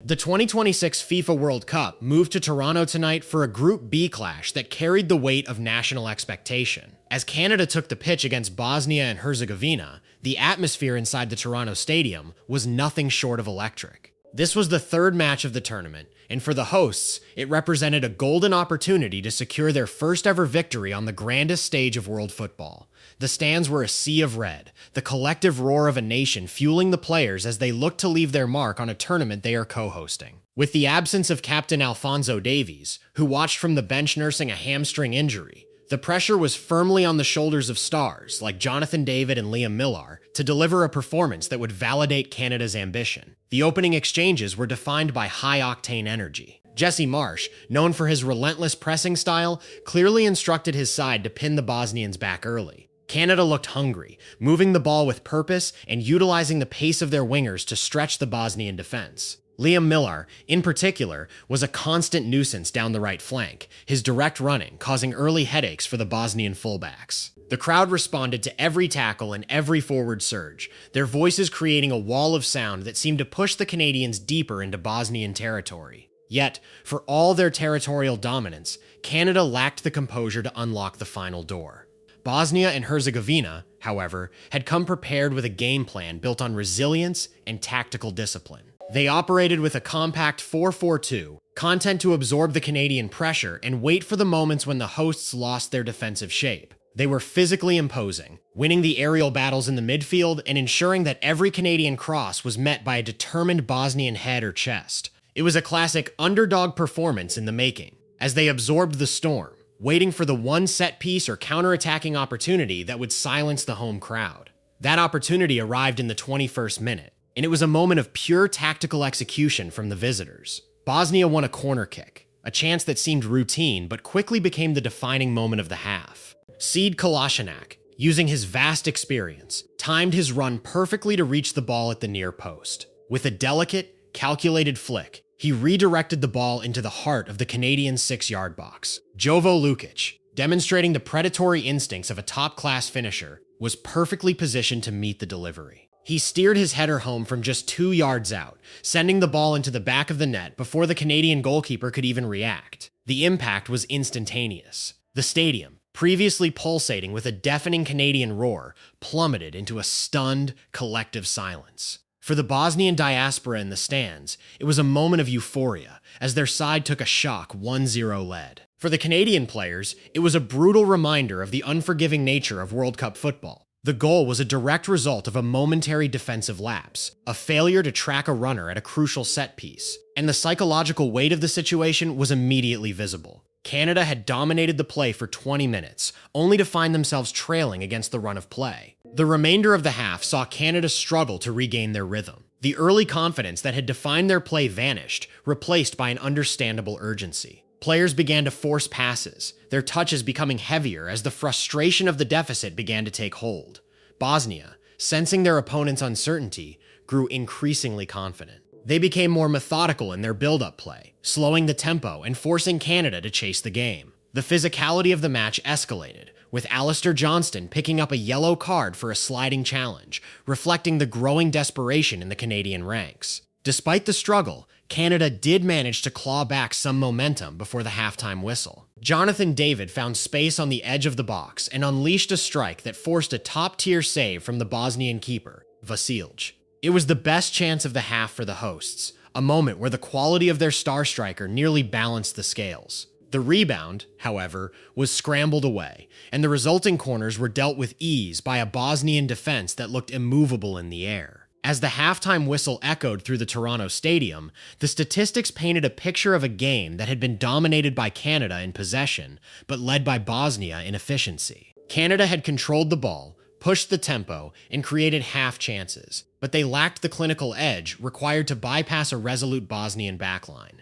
The 2026 FIFA World Cup moved to Toronto tonight for a Group B clash that carried the weight of national expectation. As Canada took the pitch against Bosnia and Herzegovina, the atmosphere inside the Toronto stadium was nothing short of electric. This was the third match of the tournament, and for the hosts, it represented a golden opportunity to secure their first ever victory on the grandest stage of world football. The stands were a sea of red, the collective roar of a nation fueling the players as they looked to leave their mark on a tournament they are co-hosting. With the absence of Captain Alphonso Davies, who watched from the bench nursing a hamstring injury, the pressure was firmly on the shoulders of stars like Jonathan David and Liam Millar to deliver a performance that would validate Canada's ambition. The opening exchanges were defined by high-octane energy. Jesse Marsch, known for his relentless pressing style, clearly instructed his side to pin the Bosnians back early. Canada looked hungry, moving the ball with purpose and utilizing the pace of their wingers to stretch the Bosnian defense. Liam Millar, in particular, was a constant nuisance down the right flank, his direct running causing early headaches for the Bosnian fullbacks. The crowd responded to every tackle and every forward surge, their voices creating a wall of sound that seemed to push the Canadians deeper into Bosnian territory. Yet, for all their territorial dominance, Canada lacked the composure to unlock the final door. Bosnia and Herzegovina, however, had come prepared with a game plan built on resilience and tactical discipline. They operated with a compact 4-4-2, content to absorb the Canadian pressure and wait for the moments when the hosts lost their defensive shape. They were physically imposing, winning the aerial battles in the midfield and ensuring that every Canadian cross was met by a determined Bosnian head or chest. It was a classic underdog performance in the making, as they absorbed the storm, waiting for the one set piece or counter-attacking opportunity that would silence the home crowd. That opportunity arrived in the 21st minute, and it was a moment of pure tactical execution from the visitors. Bosnia won a corner kick, a chance that seemed routine but quickly became the defining moment of the half. Sead Kolasinac, using his vast experience, timed his run perfectly to reach the ball at the near post. With a delicate, calculated flick, he redirected the ball into the heart of the Canadian 6-yard box. Jovo Lukic, demonstrating the predatory instincts of a top-class finisher, was perfectly positioned to meet the delivery. He steered his header home from just 2 yards out, sending the ball into the back of the net before the Canadian goalkeeper could even react. The impact was instantaneous. The stadium, previously pulsating with a deafening Canadian roar, plummeted into a stunned, collective silence. For the Bosnian diaspora in the stands, it was a moment of euphoria as their side took a shock 1-0 lead. For the Canadian players, it was a brutal reminder of the unforgiving nature of World Cup football. The goal was a direct result of a momentary defensive lapse, a failure to track a runner at a crucial set piece, and the psychological weight of the situation was immediately visible. Canada had dominated the play for 20 minutes, only to find themselves trailing against the run of play. The remainder of the half saw Canada struggle to regain their rhythm. The early confidence that had defined their play vanished, replaced by an understandable urgency. Players began to force passes, their touches becoming heavier as the frustration of the deficit began to take hold. Bosnia, sensing their opponent's uncertainty, grew increasingly confident. They became more methodical in their build-up play, slowing the tempo and forcing Canada to chase the game. The physicality of the match escalated, with Alistair Johnston picking up a yellow card for a sliding challenge, reflecting the growing desperation in the Canadian ranks. Despite the struggle, Canada did manage to claw back some momentum before the halftime whistle. Jonathan David found space on the edge of the box and unleashed a strike that forced a top-tier save from the Bosnian keeper, Vasilj. It was the best chance of the half for the hosts, a moment where the quality of their star striker nearly balanced the scales. The rebound, however, was scrambled away, and the resulting corners were dealt with ease by a Bosnian defense that looked immovable in the air. As the halftime whistle echoed through the Toronto stadium, the statistics painted a picture of a game that had been dominated by Canada in possession, but led by Bosnia in efficiency. Canada had controlled the ball, pushed the tempo, and created half chances, but they lacked the clinical edge required to bypass a resolute Bosnian backline.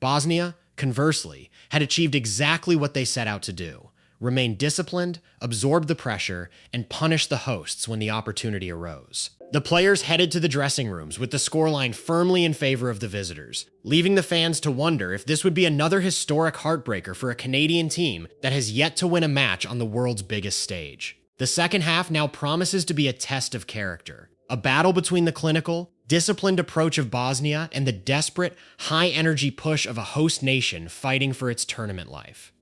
Bosnia, conversely, had achieved exactly what they set out to do: remain disciplined, absorb the pressure, and punish the hosts when the opportunity arose. The players headed to the dressing rooms with the scoreline firmly in favor of the visitors, leaving the fans to wonder if this would be another historic heartbreaker for a Canadian team that has yet to win a match on the world's biggest stage. The second half now promises to be a test of character, a battle between the clinical, disciplined approach of Bosnia, and the desperate, high-energy push of a host nation fighting for its tournament life.